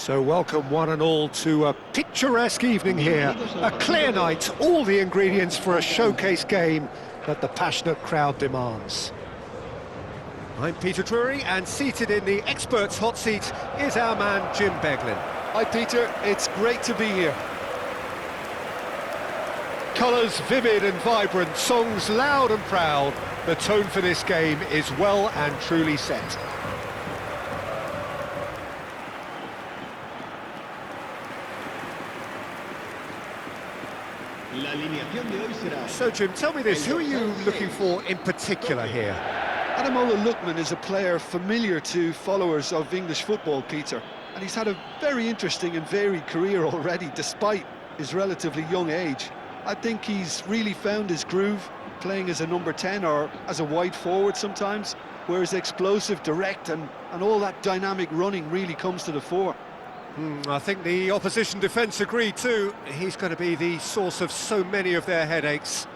So welcome one and all to a picturesque evening here. A clear night, all the ingredients for a showcase game that the passionate crowd demands. I'm Peter Drury, and seated in the experts' hot seat is our man Jim Beglin. Hi Peter, it's great to be here. Colours vivid and vibrant, songs loud and proud. The tone for this game is well and truly set. So Jim, tell me this, who are you looking for in particular here? Ademola Lookman is a player familiar to followers of English football, Peter, and he's had a very interesting and varied career already, despite his relatively young age. I think he's really found his groove, playing as a number 10 or as a wide forward sometimes, where his explosive, direct and all that dynamic running really comes to the fore. I think the opposition defence agree too. He's going to be the source of so many of their headaches.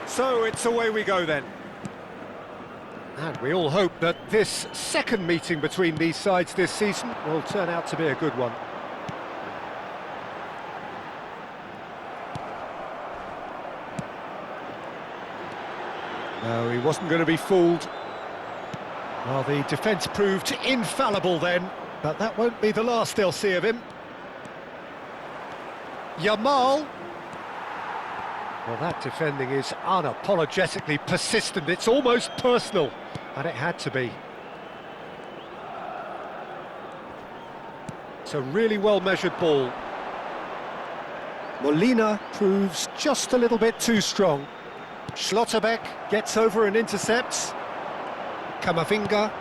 So it's away we go then. And we all hope that this second meeting between these sides this season will turn out to be a good one. No, he wasn't going to be fooled. Well, the defence proved infallible then, but that won't be the last they'll see of him. Yamal. Well, that defending is unapologetically persistent. It's almost personal, and it had to be. It's a really well-measured ball. Molina proves just a little bit too strong. Schlotterbeck gets over and intercepts. Camavinga.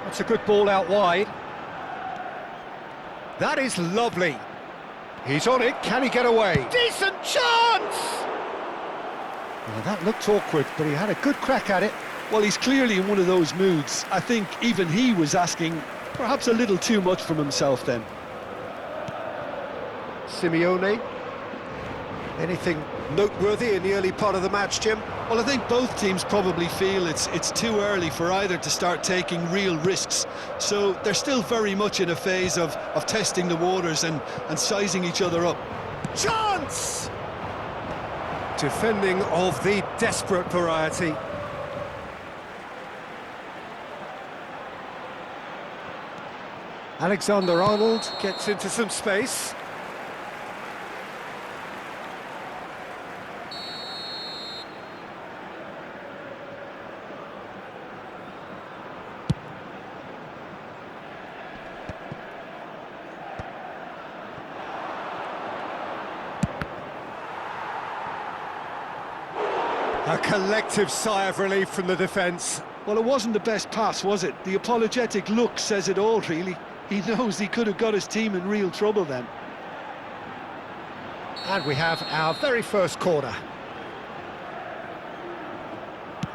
That's a good ball out wide. That is lovely. He's on it, can he get away? Decent chance! Well, that looked awkward, but he had a good crack at it. Well, he's clearly in one of those moods. I think even he was asking perhaps a little too much from himself then. Simeone. Anything noteworthy in the early part of the match, Jim? Well, I think both teams probably feel it's too early for either to start taking real risks. So they're still very much in a phase of testing the waters and sizing each other up. Chance! Defending of the desperate variety. Alexander-Arnold gets into some space. A collective sigh of relief from the defence. Well, it wasn't the best pass, was it? The apologetic look says it all, really. He knows he could have got his team in real trouble then. And we have our very first corner.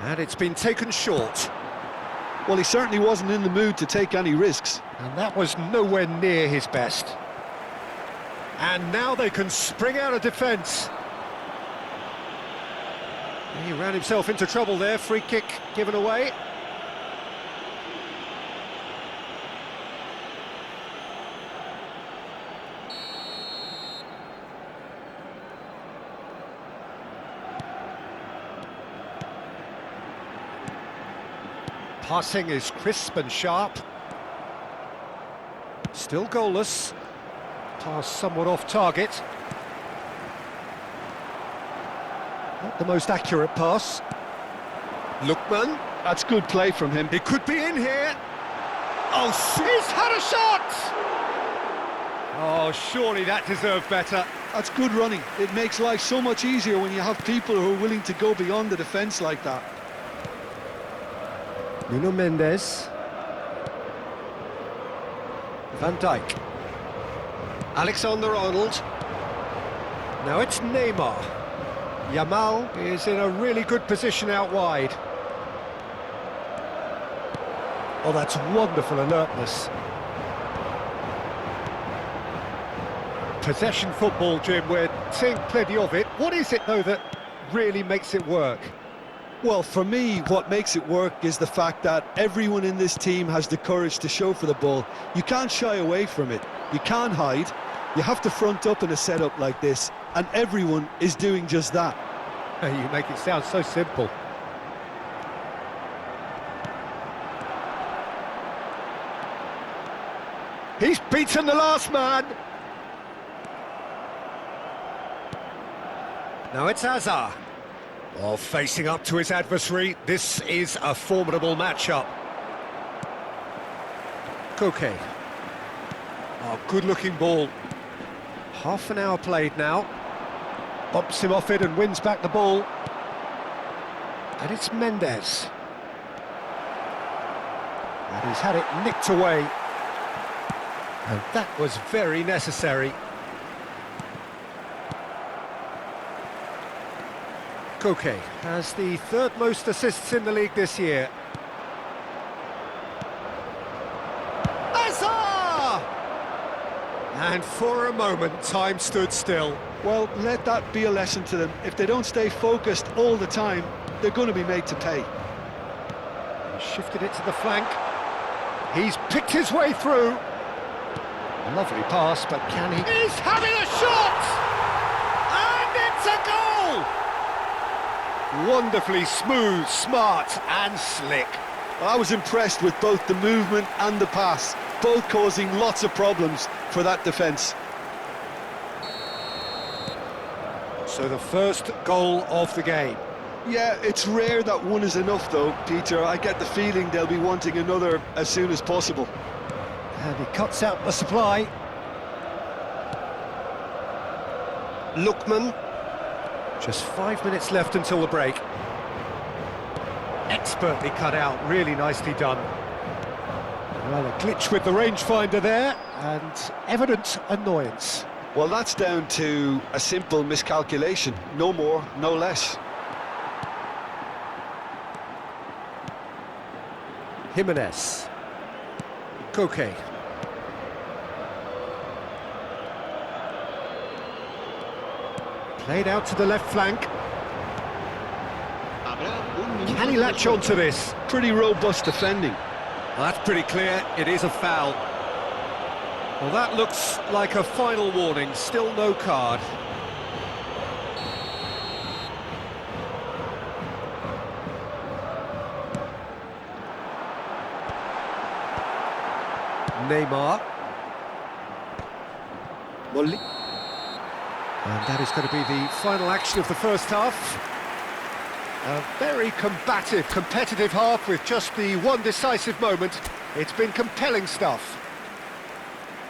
And it's been taken short. Well, he certainly wasn't in the mood to take any risks. And that was nowhere near his best. And now they can spring out of defence. He ran himself into trouble there, free kick given away. Passing is crisp and sharp. Still goalless. Pass somewhat off target. Not the most accurate pass. Lookman. That's good play from him. He could be in here. Oh, he's had a shot! Oh, surely that deserved better. That's good running. It makes life so much easier when you have people who are willing to go beyond the defence like that. Nuno Mendes. Van Dijk. Alexander-Arnold. Now it's Neymar. Yamal is in a really good position out wide. Oh, that's wonderful alertness. Possession football, Jim, we're seeing plenty of it. What is it, though, that really makes it work? Well, for me, what makes it work is the fact that everyone in this team has the courage to show for the ball. You can't shy away from it. You can't hide. You have to front up in a setup like this, and everyone is doing just that. You make it sound so simple. He's beaten the last man. Now it's Hazard. Well, facing up to his adversary, this is a formidable matchup. Koke. Oh, good-looking ball. Half an hour played now. Bumps him off it and wins back the ball. And it's Mendes. And he's had it nicked away. And that was very necessary. Koke has the third most assists in the league this year. Hazard! And for a moment, time stood still. Well, let that be a lesson to them. If they don't stay focused all the time, they're going to be made to pay. He shifted it to the flank. He's picked his way through. Lovely pass, but can he... He's having a shot! And it's a goal! Wonderfully smooth, smart and slick. I was impressed with both the movement and the pass, both causing lots of problems for that defence. So the first goal of the game. Yeah, it's rare that one is enough though, Peter. I get the feeling they'll be wanting another as soon as possible. And he cuts out the supply. Lookman. Just 5 minutes left until the break. Expertly cut out, really nicely done. Well, a glitch with the rangefinder there, and evident annoyance. Well, that's down to a simple miscalculation. No more, no less. Jimenez. Koke. Played out to the left flank. Can he latch on to this? Pretty robust defending. Well, that's pretty clear, it is a foul. Well, that looks like a final warning, still no card. Neymar. Molly. And that is going to be the final action of the first half. A very combative, competitive half with just the one decisive moment. It's been compelling stuff.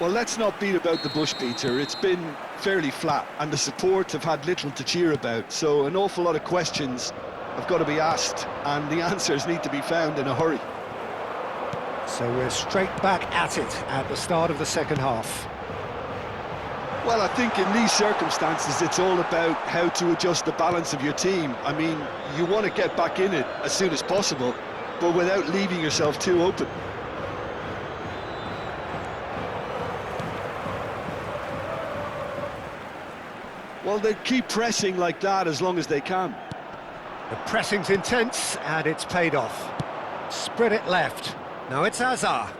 Well, let's not beat about the bush, Peter. It's been fairly flat, and the support have had little to cheer about. So an awful lot of questions have got to be asked, and the answers need to be found in a hurry. So we're straight back at it at the start of the second half. Well, I think in these circumstances, it's all about how to adjust the balance of your team. I mean, you want to get back in it as soon as possible, but without leaving yourself too open. Well, they keep pressing like that as long as they can. The pressing's intense, and it's paid off. Spread it left. Now it's Hazard.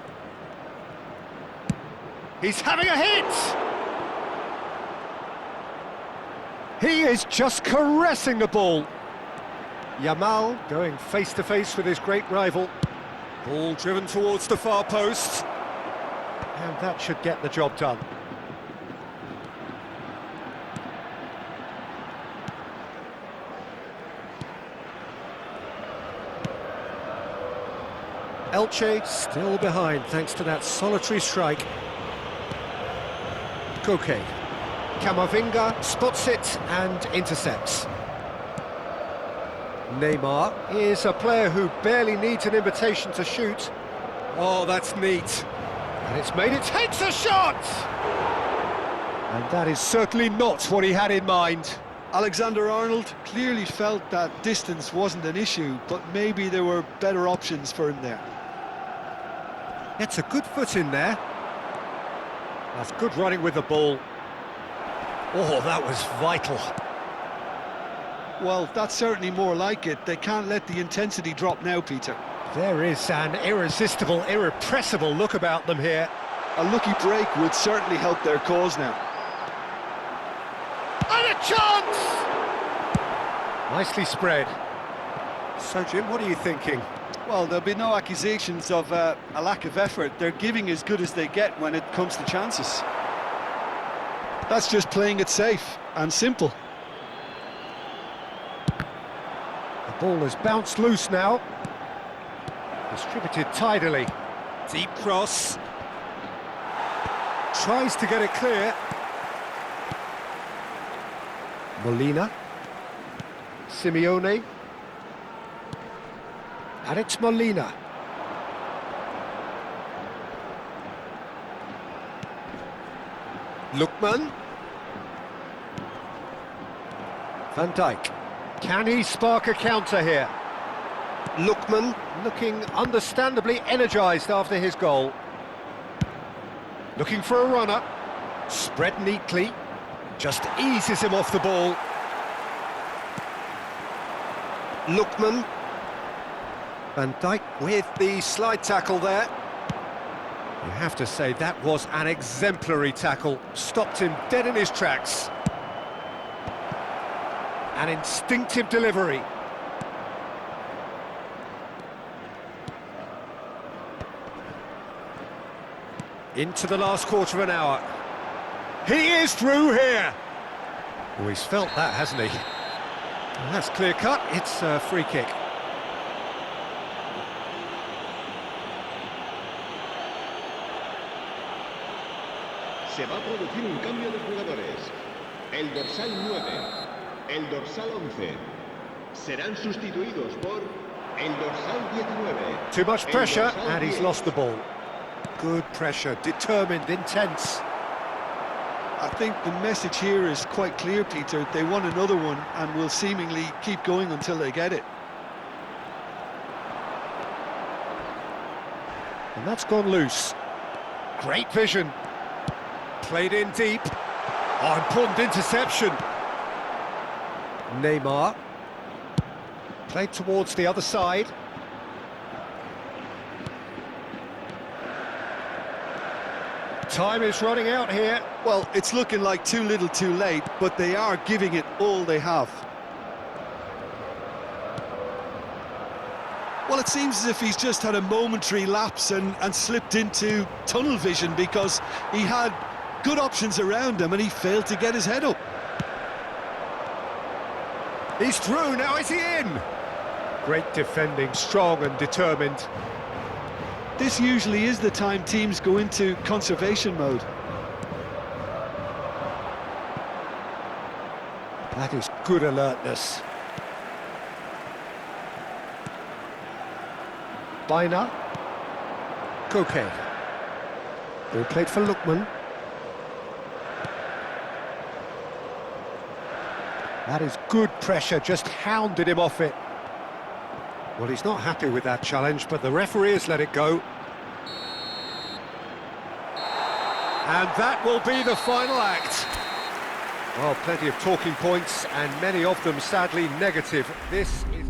He's having a hit! He is just caressing the ball. Yamal going face-to-face with his great rival. Ball driven towards the far post. And that should get the job done. Elche still behind thanks to that solitary strike. Koke. Camavinga spots it and intercepts. Neymar is a player who barely needs an invitation to shoot. Oh, that's neat. And it's made it, takes a shot! And that is certainly not what he had in mind. Alexander-Arnold clearly felt that distance wasn't an issue, but maybe there were better options for him there. Gets a good foot in there. That's good running with the ball. Oh, that was vital. Well, that's certainly more like it. They can't let the intensity drop now, Peter. There is an irresistible, irrepressible look about them here. A lucky break would certainly help their cause now. And a chance! Nicely spread. So, Jim, what are you thinking? Well, there'll be no accusations of a lack of effort. They're giving as good as they get when it comes to chances. That's just playing it safe and simple. The ball has bounced loose now. Distributed tidily. Deep cross. Tries to get it clear. Molina. Simeone. And it's Molina. Lookman. Van Dijk. Can he spark a counter here? Lookman looking understandably energised after his goal. Looking for a runner. Spread neatly. Just eases him off the ball. Lookman. Van Dijk with the slide tackle there. You have to say that was an exemplary tackle. Stopped him dead in his tracks. An instinctive delivery. Into the last quarter of an hour. He is through here. Oh, he's felt that, hasn't he? Well, that's clear cut. It's a free kick. Se va a producir un cambio de jugadores. El dorsal 9, el dorsal 11 serán sustituidos por el dorsal 19. Too much pressure and he's lost the ball. Good pressure, determined, intense. I think the message here is quite clear, Peter. They want another one and will seemingly keep going until they get it. And that's gone loose. Great vision. Played in deep. Oh, important interception. Neymar. Played towards the other side. Time is running out here. Well, it's looking like too little too late, but they are giving it all they have. Well, it seems as if he's just had a momentary lapse and slipped into tunnel vision, because he had good options around him and he failed to get his head up. He's through, now is he in? Great defending, strong and determined. This usually is the time teams go into conservation mode. That is good alertness. Bina. Koke. Ball played for Lookman. That is good pressure, just hounded him off it. Well, he's not happy with that challenge, but the referee has let it go. And that will be the final act. Well, plenty of talking points, and many of them sadly negative. This is...